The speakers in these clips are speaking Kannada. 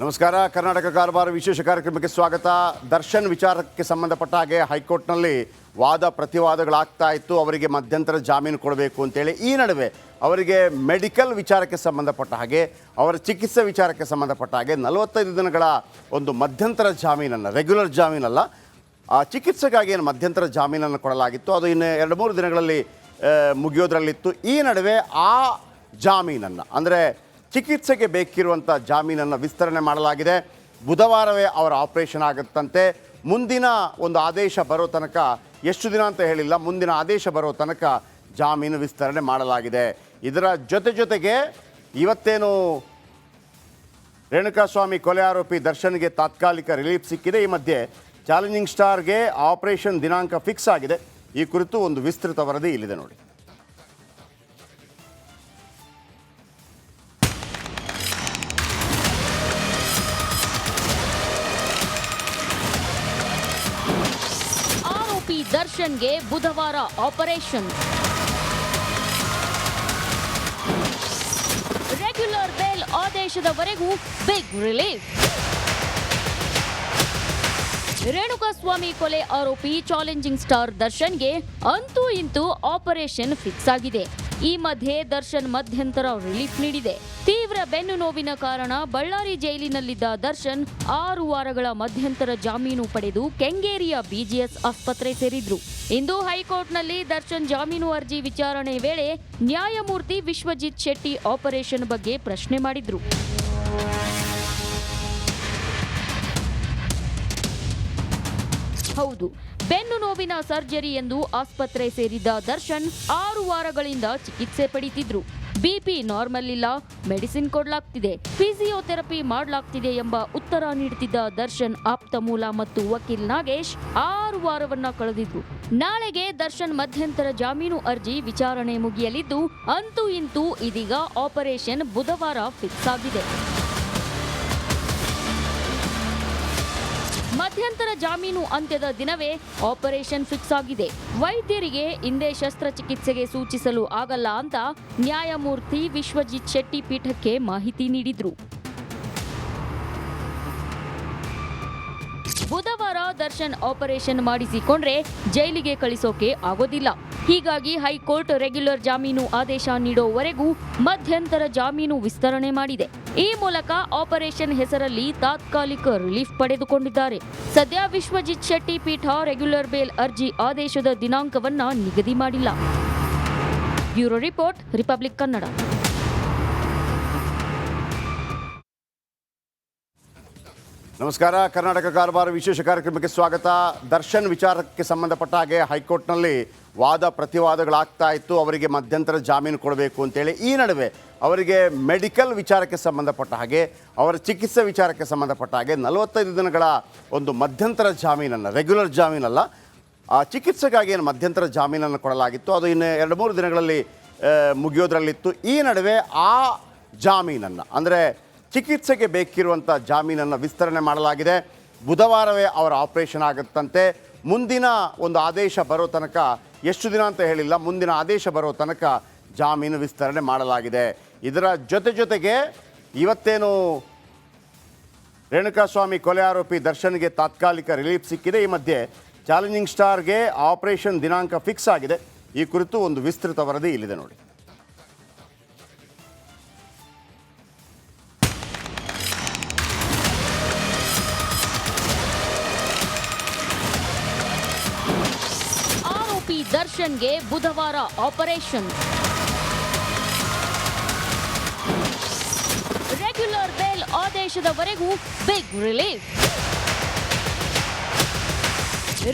ನಮಸ್ಕಾರ. ಕರ್ನಾಟಕ ಕಾರವಾರ ವಿಶೇಷ ಕಾರ್ಯಕ್ರಮಕ್ಕೆ ಸ್ವಾಗತ. ದರ್ಶನ್ ವಿಚಾರಕ್ಕೆ ಸಂಬಂಧಪಟ್ಟ ಹಾಗೆ ಹೈಕೋರ್ಟ್ನಲ್ಲಿ ವಾದ ಪ್ರತಿವಾದಗಳಾಗ್ತಾ ಇತ್ತು. ಅವರಿಗೆ ಮಧ್ಯಂತರ ಜಾಮೀನು ಕೊಡಬೇಕು ಅಂತೇಳಿ. ಈ ನಡುವೆ ಅವರಿಗೆ ಮೆಡಿಕಲ್ ವಿಚಾರಕ್ಕೆ ಸಂಬಂಧಪಟ್ಟ ಹಾಗೆ, ಅವರ ಚಿಕಿತ್ಸೆ ವಿಚಾರಕ್ಕೆ ಸಂಬಂಧಪಟ್ಟ ಹಾಗೆ 45 ದಿನಗಳ ಒಂದು ಮಧ್ಯಂತರ ಜಾಮೀನನ್ನು, ರೆಗ್ಯುಲರ್ ಜಾಮೀನಲ್ಲ, ಆ ಚಿಕಿತ್ಸೆಗಾಗಿ ಏನು ಮಧ್ಯಂತರ ಜಾಮೀನನ್ನು ಕೊಡಲಾಗಿತ್ತು, ಅದು ಇನ್ನು 2-3 ದಿನಗಳಲ್ಲಿ ಮುಗಿಯೋದ್ರಲ್ಲಿತ್ತು. ಈ ನಡುವೆ ಆ ಜಾಮೀನನ್ನು, ಅಂದರೆ ಚಿಕಿತ್ಸೆಗೆ ಬೇಕಿರುವಂಥ ಜಾಮೀನನ್ನು ವಿಸ್ತರಣೆ ಮಾಡಲಾಗಿದೆ. ಬುಧವಾರವೇ ಅವರ ಆಪರೇಷನ್ ಆಗುತ್ತಂತೆ. ಮುಂದಿನ ಒಂದು ಆದೇಶ ಬರೋ ತನಕ, ಎಷ್ಟು ದಿನ ಅಂತ ಹೇಳಿಲ್ಲ, ಮುಂದಿನ ಆದೇಶ ಬರೋ ತನಕ ಜಾಮೀನು ವಿಸ್ತರಣೆ ಮಾಡಲಾಗಿದೆ. ಇದರ ಜೊತೆಗೆ ಇವತ್ತೇನು ರೇಣುಕಾಸ್ವಾಮಿ ಕೊಲೆ ಆರೋಪಿ ದರ್ಶನ್ಗೆ ತಾತ್ಕಾಲಿಕ ರಿಲೀಫ್ ಸಿಕ್ಕಿದೆ. ಈ ಮಧ್ಯೆ ಚಾಲೆಂಜಿಂಗ್ ಸ್ಟಾರ್ಗೆ ಆಪರೇಷನ್ ದಿನಾಂಕ ಫಿಕ್ಸ್ ಆಗಿದೆ. ಈ ಕುರಿತು ಒಂದು ವಿಸ್ತೃತ ವರದಿ ಇಲ್ಲಿದೆ ನೋಡಿ. ದರ್ಶನ್ಗೆ ಬುಧವಾರ ಆಪರೇಷನ್, ರೆಗ್ಯುಲರ್ ಬೇಲ್ ಆದೇಶದವರೆಗೂ ಬಿಗ್ ರಿಲೀಫ್. ರೇಣುಕಾಸ್ವಾಮಿ ಕೊಲೆ ಆರೋಪಿ ಚಾಲೆಂಜಿಂಗ್ ಸ್ಟಾರ್ ದರ್ಶನ್ಗೆ ಅಂತೂ ಇಂತೂ ಆಪರೇಷನ್ ಫಿಕ್ಸ್ ಆಗಿದೆ. ಈ ಮಧ್ಯೆ ದರ್ಶನ್ ಮಧ್ಯಂತರ ರಿಲೀಫ್ ನೀಡಿದೆ. ತೀವ್ರ ಬೆನ್ನು ನೋವಿನ ಕಾರಣ ಬಳ್ಳಾರಿ ಜೈಲಿನಲ್ಲಿದ್ದ ದರ್ಶನ್ 6 ವಾರಗಳ ಮಧ್ಯಂತರ ಜಾಮೀನು ಪಡೆದು ಕೆಂಗೇರಿಯ ಬಿಜಿಎಸ್ ಆಸ್ಪತ್ರೆ ಸೇರಿದ್ರು. ಇಂದು ಹೈಕೋರ್ಟ್ನಲ್ಲಿ ದರ್ಶನ್ ಜಾಮೀನು ಅರ್ಜಿ ವಿಚಾರಣೆ ವೇಳೆ ನ್ಯಾಯಮೂರ್ತಿ ವಿಶ್ವಜಿತ್ ಶೆಟ್ಟಿ ಆಪರೇಷನ್ ಬಗ್ಗೆ ಪ್ರಶ್ನೆ ಮಾಡಿದ್ರು. ಹೌದು, ಬೆನ್ನು ನೋವಿನ ಸರ್ಜರಿ ಎಂದು ಆಸ್ಪತ್ರೆ ಸೇರಿದ್ದ ದರ್ಶನ್ 6 ವಾರಗಳಿಂದ ಚಿಕಿತ್ಸೆ ಪಡೆಯುತ್ತಿದ್ರು. ಬಿಪಿ ನಾರ್ಮಲ್ ಇಲ್ಲ, ಮೆಡಿಸಿನ್ ಕೊಡಲಾಗ್ತಿದೆ, ಫಿಸಿಯೋಥೆರಪಿ ಮಾಡಲಾಗ್ತಿದೆ ಎಂಬ ಉತ್ತರ ನೀಡುತ್ತಿದ್ದ ದರ್ಶನ್ ಆಪ್ತ ಮೂಲ ಮತ್ತು ವಕೀಲ್ ನಾಗೇಶ್ 6 ವಾರವನ್ನ ಕಳೆದಿದ್ರು. ನಾಳೆಗೆ ದರ್ಶನ್ ಮಧ್ಯಂತರ ಜಾಮೀನು ಅರ್ಜಿ ವಿಚಾರಣೆ ಮುಗಿಯಲಿದ್ದು, ಅಂತೂ ಇಂತೂ ಇದೀಗ ಆಪರೇಷನ್ ಬುಧವಾರ ಫಿಕ್ಸ್ ಆಗಿದೆ. ಮಧ್ಯಂತರ ಜಾಮೀನು ಅಂತ್ಯದ ದಿನವೇ ಆಪರೇಷನ್ ಫಿಕ್ಸ್ ಆಗಿದೆ. ವೈದ್ಯರಿಗೆ ಹಿಂದೆ ಶಸ್ತ್ರಚಿಕಿತ್ಸೆಗೆ ಸೂಚಿಸಲು ಆಗಲ್ಲ ಅಂತ ನ್ಯಾಯಮೂರ್ತಿ ವಿಶ್ವಜಿತ್ ಶೆಟ್ಟಿ ಪೀಠಕ್ಕೆ ಮಾಹಿತಿ ನೀಡಿದ್ರು. ಬುಧವಾರ ದರ್ಶನ್ ಆಪರೇಷನ್ ಮಾಡಿಸಿಕೊಂಡ್ರೆ ಜೈಲಿಗೆ ಕಳಿಸೋಕೆ ಆಗೋದಿಲ್ಲ. ಹೀಗಾಗಿ ಹೈಕೋರ್ಟ್ ರೆಗ್ಯುಲರ್ ಜಾಮೀನು ಆದೇಶ ನೀಡೋವರೆಗೂ ಮಧ್ಯಂತರ ಜಾಮೀನು ವಿಸ್ತರಣೆ ಮಾಡಿದೆ. ಈ ಮೂಲಕ ಆಪರೇಷನ್ ಹೆಸರಲ್ಲಿ ತಾತ್ಕಾಲಿಕ ರಿಲೀಫ್ ಪಡೆದುಕೊಂಡಿದ್ದಾರೆ. ಸದ್ಯ ವಿಶ್ವಜಿತ್ ಶೆಟ್ಟಿ ಪೀಠ ರೆಗ್ಯುಲರ್ ಬೇಲ್ ಅರ್ಜಿ ಆದೇಶದ ದಿನಾಂಕವನ್ನ ನಿಗದಿ ಮಾಡಿಲ್ಲ. Bureau report, republic Kannada. ನಮಸ್ಕಾರ. ಕರ್ನಾಟಕ ಕಾರವಾರ ವಿಶೇಷ ಕಾರ್ಯಕ್ರಮಕ್ಕೆ ಸ್ವಾಗತ. ದರ್ಶನ್ ವಿಚಾರಕ್ಕೆ ಸಂಬಂಧಪಟ್ಟ ಹಾಗೆ ಹೈಕೋರ್ಟ್ನಲ್ಲಿ ವಾದ ಪ್ರತಿವಾದಗಳಾಗ್ತಾ ಇತ್ತು. ಅವರಿಗೆ ಮಧ್ಯಂತರ ಜಾಮೀನು ಕೊಡಬೇಕು ಅಂತೇಳಿ. ಈ ನಡುವೆ ಅವರಿಗೆ ಮೆಡಿಕಲ್ ವಿಚಾರಕ್ಕೆ ಸಂಬಂಧಪಟ್ಟ ಹಾಗೆ, ಅವರ ಚಿಕಿತ್ಸೆ ವಿಚಾರಕ್ಕೆ ಸಂಬಂಧಪಟ್ಟ ಹಾಗೆ 45 ದಿನಗಳ ಒಂದು ಮಧ್ಯಂತರ ಜಾಮೀನನ್ನು, ರೆಗ್ಯುಲರ್ ಜಾಮೀನಲ್ಲ, ಆ ಚಿಕಿತ್ಸೆಗಾಗಿ ಏನು ಮಧ್ಯಂತರ ಜಾಮೀನನ್ನು ಕೊಡಲಾಗಿತ್ತು, ಅದು ಇನ್ನು 2-3 ದಿನಗಳಲ್ಲಿ ಮುಗಿಯೋದ್ರಲ್ಲಿತ್ತು. ಈ ನಡುವೆ ಆ ಜಾಮೀನನ್ನು, ಅಂದರೆ ಚಿಕಿತ್ಸೆಗೆ ಬೇಕಿರುವಂಥ ಜಾಮೀನನ್ನು ವಿಸ್ತರಣೆ ಮಾಡಲಾಗಿದೆ. ಬುಧವಾರವೇ ಅವರ ಆಪರೇಷನ್ ಆಗುತ್ತಂತೆ. ಮುಂದಿನ ಒಂದು ಆದೇಶ ಬರೋ ತನಕ, ಎಷ್ಟು ದಿನ ಅಂತ ಹೇಳಿಲ್ಲ, ಮುಂದಿನ ಆದೇಶ ಬರೋ ತನಕ ಜಾಮೀನು ವಿಸ್ತರಣೆ ಮಾಡಲಾಗಿದೆ. ಇದರ ಜೊತೆಗೆ ಇವತ್ತೇನು ರೇಣುಕಾಸ್ವಾಮಿ ಕೊಲೆ ಆರೋಪಿ ದರ್ಶನ್ಗೆ ತಾತ್ಕಾಲಿಕ ರಿಲೀಫ್ ಸಿಕ್ಕಿದೆ. ಈ ಮಧ್ಯೆ ಚಾಲೆಂಜಿಂಗ್ ಸ್ಟಾರ್ಗೆ ಆಪರೇಷನ್ ದಿನಾಂಕ ಫಿಕ್ಸ್ ಆಗಿದೆ. ಈ ಕುರಿತು ಒಂದು ವಿಸ್ತೃತ ವರದಿ ಇಲ್ಲಿದೆ ನೋಡಿ. ದರ್ಶನ್ಗೆ ಬುಧವಾರ ಆಪರೇಷನ್, ರೆಗ್ಯುಲರ್ ಬೇಲ್ ಆದೇಶದವರೆಗೂ ಬಿಗ್ ರಿಲೀಫ್.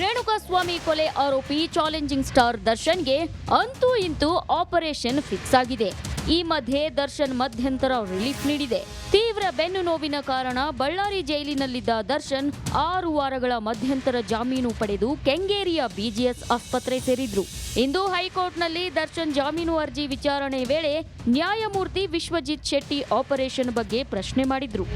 ರೇಣುಕಾಸ್ವಾಮಿ ಕೊಲೆ ಆರೋಪಿ ಚಾಲೆಂಜಿಂಗ್ ಸ್ಟಾರ್ ದರ್ಶನ್ಗೆ ಅಂತೂ ಇಂತೂ ಆಪರೇಷನ್ ಫಿಕ್ಸ್ ಆಗಿದೆ. ಈ ಮಧ್ಯೆ ದರ್ಶನ್ ಮಧ್ಯಂತರ ರಿಲೀಫ್ ನೀಡಿದೆ. ತೀವ್ರ ಬೆನ್ನು ನೋವಿನ ಕಾರಣ ಬಳ್ಳಾರಿ ಜೈಲಿನಲ್ಲಿದ್ದ ದರ್ಶನ್ 6 ವಾರಗಳ ಮಧ್ಯಂತರ ಜಾಮೀನು ಪಡೆದು ಕೆಂಗೇರಿಯ ಬಿಜಿಎಸ್ ಆಸ್ಪತ್ರೆ ಸೇರಿದ್ರು. ಇಂದು ಹೈಕೋರ್ಟ್ನಲ್ಲಿ ದರ್ಶನ್ ಜಾಮೀನು ಅರ್ಜಿ ವಿಚಾರಣೆ ವೇಳೆ ನ್ಯಾಯಮೂರ್ತಿ ವಿಶ್ವಜಿತ್ ಶೆಟ್ಟಿ ಆಪರೇಷನ್ ಬಗ್ಗೆ ಪ್ರಶ್ನೆ ಮಾಡಿದ್ರು.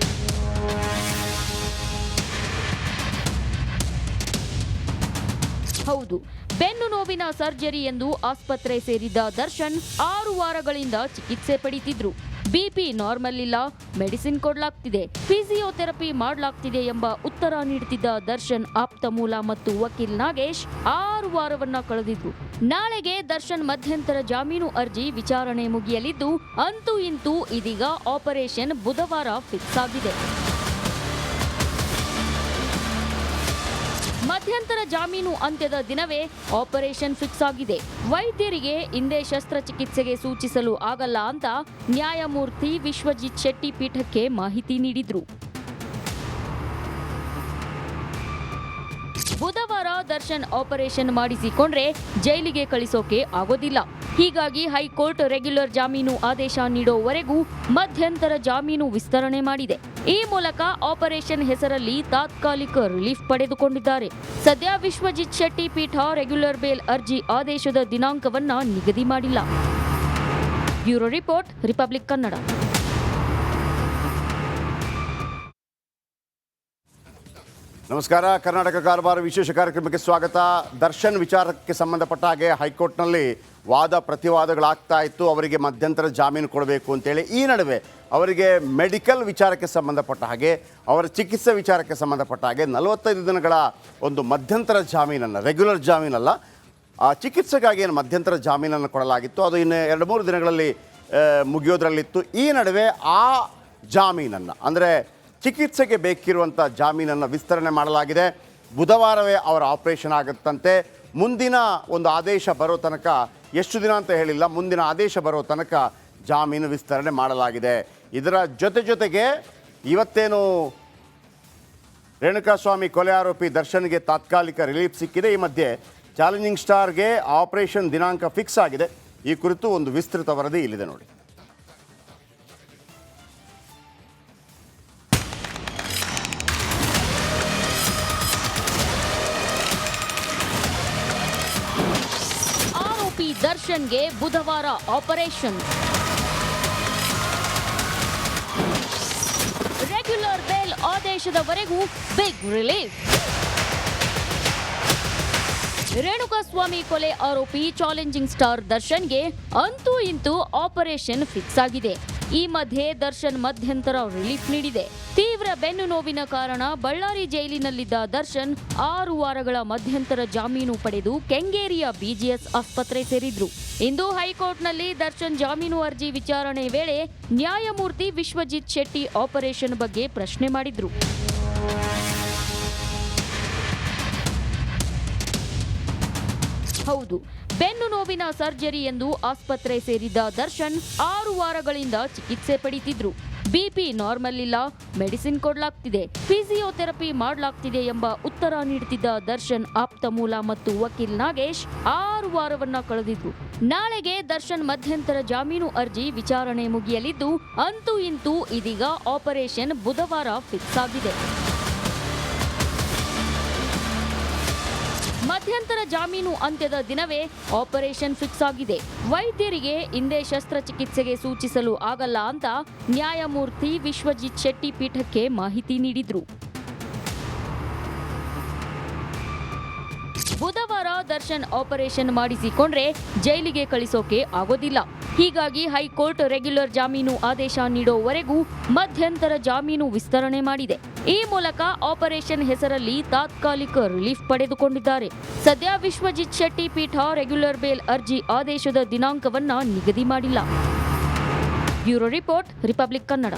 ಹೌದು, ಬೆನ್ನು ನೋವಿನ ಸರ್ಜರಿ ಎಂದು ಆಸ್ಪತ್ರೆ ಸೇರಿದ್ದ ದರ್ಶನ್ 6 ವಾರಗಳಿಂದ ಚಿಕಿತ್ಸೆ ಪಡೆಯುತ್ತಿದ್ರು. ಬಿಪಿ ನಾರ್ಮಲ್ ಇಲ್ಲ, ಮೆಡಿಸಿನ್ ಕೊಡಲಾಗ್ತಿದೆ, ಫಿಸಿಯೋಥೆರಪಿ ಮಾಡಲಾಗ್ತಿದೆ ಎಂಬ ಉತ್ತರ ನೀಡುತ್ತಿದ್ದ ದರ್ಶನ್ ಆಪ್ತ ಮೂಲ ಮತ್ತು ವಕೀಲ್ ನಾಗೇಶ್ 6 ವಾರವನ್ನ ಕಳೆದಿದ್ರು. ನಾಳೆಗೆ ದರ್ಶನ್ ಮಧ್ಯಂತರ ಜಾಮೀನು ಅರ್ಜಿ ವಿಚಾರಣೆ ಮುಗಿಯಲಿದ್ದು, ಅಂತೂ ಇಂತೂ ಇದೀಗ ಆಪರೇಷನ್ ಬುಧವಾರ ಫಿಕ್ಸ್ ಆಗಿದೆ. ಮಧ್ಯಂತರ ಜಾಮೀನು ಅಂತ್ಯದ ದಿನವೇ ಆಪರೇಷನ್ ಫಿಕ್ಸ್ ಆಗಿದೆ. ವೈದ್ಯರಿಗೆ ಹಿಂದೆ ಶಸ್ತ್ರಚಿಕಿತ್ಸೆಗೆ ಸೂಚಿಸಲು ಆಗಲ್ಲ ಅಂತ ನ್ಯಾಯಮೂರ್ತಿ ವಿಶ್ವಜಿತ್ ಶೆಟ್ಟಿ ಪೀಠಕ್ಕೆ ಮಾಹಿತಿ ನೀಡಿದ್ರು. ಬುಧವಾರ ದರ್ಶನ್ ಆಪರೇಷನ್ ಮಾಡಿಸಿಕೊಂಡ್ರೆ ಜೈಲಿಗೆ ಕಳಿಸೋಕೆ ಆಗೋದಿಲ್ಲ. ಹೀಗಾಗಿ ಹೈಕೋರ್ಟ್ ರೆಗ್ಯುಲರ್ ಜಾಮೀನು ಆದೇಶ ನೀಡೋವರೆಗೂ ಮಧ್ಯಂತರ ಜಾಮೀನು ವಿಸ್ತರಣೆ ಮಾಡಿದೆ. ಈ ಮೂಲಕ ಆಪರೇಷನ್ ಹೆಸರಲ್ಲಿ ತಾತ್ಕಾಲಿಕ ರಿಲೀಫ್ ಪಡೆದುಕೊಂಡಿದ್ದಾರೆ. ಸದ್ಯ ವಿಶ್ವಜಿತ್ ಶೆಟ್ಟಿ ಪೀಠ ರೆಗ್ಯುಲರ್ ಬೇಲ್ ಅರ್ಜಿ ಆದೇಶದ ದಿನಾಂಕವನ್ನ ನಿಗದಿ ಮಾಡಿಲ್ಲ. Bureau report, republic Kannada. ನಮಸ್ಕಾರ. ಕರ್ನಾಟಕ ಕಾರವಾರ ವಿಶೇಷ ಕಾರ್ಯಕ್ರಮಕ್ಕೆ ಸ್ವಾಗತ. ದರ್ಶನ್ ವಿಚಾರಕ್ಕೆ ಸಂಬಂಧಪಟ್ಟ ಹಾಗೆ ಹೈಕೋರ್ಟ್ನಲ್ಲಿ ವಾದ ಪ್ರತಿವಾದಗಳಾಗ್ತಾ ಇತ್ತು. ಅವರಿಗೆ ಮಧ್ಯಂತರ ಜಾಮೀನು ಕೊಡಬೇಕು ಅಂತೇಳಿ. ಈ ನಡುವೆ ಅವರಿಗೆ ಮೆಡಿಕಲ್ ವಿಚಾರಕ್ಕೆ ಸಂಬಂಧಪಟ್ಟ ಹಾಗೆ, ಅವರ ಚಿಕಿತ್ಸೆ ವಿಚಾರಕ್ಕೆ ಸಂಬಂಧಪಟ್ಟ ಹಾಗೆ 45 ದಿನಗಳ ಒಂದು ಮಧ್ಯಂತರ ಜಾಮೀನನ್ನು, ರೆಗ್ಯುಲರ್ ಜಾಮೀನಲ್ಲ, ಆ ಚಿಕಿತ್ಸೆಗಾಗಿ ಏನು ಮಧ್ಯಂತರ ಜಾಮೀನನ್ನು ಕೊಡಲಾಗಿತ್ತು, ಅದು ಇನ್ನು 2-3 ದಿನಗಳಲ್ಲಿ ಮುಗಿಯೋದ್ರಲ್ಲಿತ್ತು. ಈ ನಡುವೆ ಆ ಜಾಮೀನನ್ನು, ಅಂದರೆ ಚಿಕಿತ್ಸೆಗೆ ಬೇಕಿರುವಂಥ ಜಾಮೀನನ್ನು ವಿಸ್ತರಣೆ ಮಾಡಲಾಗಿದೆ. ಬುಧವಾರವೇ ಅವರ ಆಪರೇಷನ್ ಆಗುತ್ತಂತೆ. ಮುಂದಿನ ಒಂದು ಆದೇಶ ಬರೋ ತನಕ, ಎಷ್ಟು ದಿನ ಅಂತ ಹೇಳಿಲ್ಲ, ಮುಂದಿನ ಆದೇಶ ಬರೋ ತನಕ ಜಾಮೀನು ವಿಸ್ತರಣೆ ಮಾಡಲಾಗಿದೆ. ಇದರ ಜೊತೆಗೆ ಇವತ್ತೇನು ರೇಣುಕಾಸ್ವಾಮಿ ಕೊಲೆ ಆರೋಪಿ ದರ್ಶನ್ಗೆ ತಾತ್ಕಾಲಿಕ ರಿಲೀಫ್ ಸಿಕ್ಕಿದೆ. ಈ ಮಧ್ಯೆ ಚಾಲೆಂಜಿಂಗ್ ಸ್ಟಾರ್ಗೆ ಆಪರೇಷನ್ ದಿನಾಂಕ ಫಿಕ್ಸ್ ಆಗಿದೆ. ಈ ಕುರಿತು ಒಂದು ವಿಸ್ತೃತ ವರದಿ ಇಲ್ಲಿದೆ ನೋಡಿ. ದರ್ಶನ್ಗೆ ಬುಧವಾರ ಆಪರೇಷನ್. ರೆಗ್ಯುಲರ್ ಬೇಲ್ ಆದೇಶದವರೆಗೂ ಬಿಗ್ ರಿಲೀಫ್. ರೇಣುಕಾಸ್ವಾಮಿ ಕೊಲೆ ಆರೋಪಿ ಚಾಲೆಂಜಿಂಗ್ ಸ್ಟಾರ್ ದರ್ಶನ್ಗೆ ಅಂತೂ ಇಂತೂ ಆಪರೇಷನ್ ಫಿಕ್ಸ್ ಆಗಿದೆ. ಈ ಮಧ್ಯೆ ದರ್ಶನ್ ಮಧ್ಯಂತರ ರಿಲೀಫ್ ನೀಡಿದೆ. ತೀವ್ರ ಬೆನ್ನು ನೋವಿನ ಕಾರಣ ಬಳ್ಳಾರಿ ಜೈಲಿನಲ್ಲಿದ್ದ ದರ್ಶನ್ 6 ವಾರಗಳ ಮಧ್ಯಂತರ ಜಾಮೀನು ಪಡೆದು ಕೆಂಗೇರಿಯ ಬಿಜಿಎಸ್ ಆಸ್ಪತ್ರೆ ಸೇರಿದ್ರು. ಇಂದು ಹೈಕೋರ್ಟ್ನಲ್ಲಿ ದರ್ಶನ್ ಜಾಮೀನು ಅರ್ಜಿ ವಿಚಾರಣೆ ವೇಳೆ ನ್ಯಾಯಮೂರ್ತಿ ವಿಶ್ವಜಿತ್ ಶೆಟ್ಟಿ ಆಪರೇಷನ್ ಬಗ್ಗೆ ಪ್ರಶ್ನೆ ಮಾಡಿದ್ರು. ಹೌದು, ಬೆನ್ನು ನೋವಿನ ಸರ್ಜರಿ ಎಂದು ಆಸ್ಪತ್ರೆ ಸೇರಿದ್ದ ದರ್ಶನ್ 6 ವಾರಗಳಿಂದ ಚಿಕಿತ್ಸೆ ಪಡೆಯುತ್ತಿದ್ರು. ಬಿಪಿ ನಾರ್ಮಲ್ ಇಲ್ಲ, ಮೆಡಿಸಿನ್ ಕೊಡಲಾಗ್ತಿದೆ, ಫಿಸಿಯೋಥೆರಪಿ ಮಾಡಲಾಗ್ತಿದೆ ಎಂಬ ಉತ್ತರ ನೀಡುತ್ತಿದ್ದ ದರ್ಶನ್ ಆಪ್ತ ಮೂಲ ಮತ್ತು ವಕೀಲ್ ನಾಗೇಶ್ 6 ವಾರವನ್ನ ಕಳೆದಿದ್ರು. ನಾಳೆಗೆ ದರ್ಶನ್ ಮಧ್ಯಂತರ ಜಾಮೀನು ಅರ್ಜಿ ವಿಚಾರಣೆ ಮುಗಿಯಲಿದ್ದು, ಅಂತೂ ಇಂತೂ ಇದೀಗ ಆಪರೇಷನ್ ಬುಧವಾರ ಫಿಕ್ಸ್ ಆಗಿದೆ. ಮಧ್ಯಂತರ ಜಾಮೀನು ಅಂತ್ಯದ ದಿನವೇ ಆಪರೇಷನ್ ಫಿಕ್ಸ್ ಆಗಿದೆ. ವೈದ್ಯರಿಗೆ ಹಿಂದೆ ಶಸ್ತ್ರಚಿಕಿತ್ಸೆಗೆ ಸೂಚಿಸಲು ಆಗಲ್ಲ ಅಂತ ನ್ಯಾಯಮೂರ್ತಿ ವಿಶ್ವಜಿತ್ ಶೆಟ್ಟಿ ಪೀಠಕ್ಕೆ ಮಾಹಿತಿ ನೀಡಿದ್ರು. ಬುಧವಾರ ದರ್ಶನ್ ಆಪರೇಷನ್ ಮಾಡಿಸಿಕೊಂಡ್ರೆ ಜೈಲಿಗೆ ಕಳಿಸೋಕೆ ಆಗೋದಿಲ್ಲ. ಹೀಗಾಗಿ ಹೈಕೋರ್ಟ್ ರೆಗ್ಯುಲರ್ ಜಾಮೀನು ಆದೇಶ ನೀಡೋವರೆಗೂ ಮಧ್ಯಂತರ ಜಾಮೀನು ವಿಸ್ತರಣೆ ಮಾಡಿದೆ. ಈ ಮೂಲಕ ಆಪರೇಷನ್ ಹೆಸರಲ್ಲಿ ತಾತ್ಕಾಲಿಕ ರಿಲೀಫ್ ಪಡೆದುಕೊಂಡಿದ್ದಾರೆ. ಸದ್ಯ ವಿಶ್ವಜಿತ್ ಶೆಟ್ಟಿ ಪೀಠ ರೆಗ್ಯುಲರ್ ಬೇಲ್ ಅರ್ಜಿ ಆದೇಶದ ದಿನಾಂಕವನ್ನ ನಿಗದಿ ಮಾಡಿಲ್ಲ. Bureau report, republic Kannada.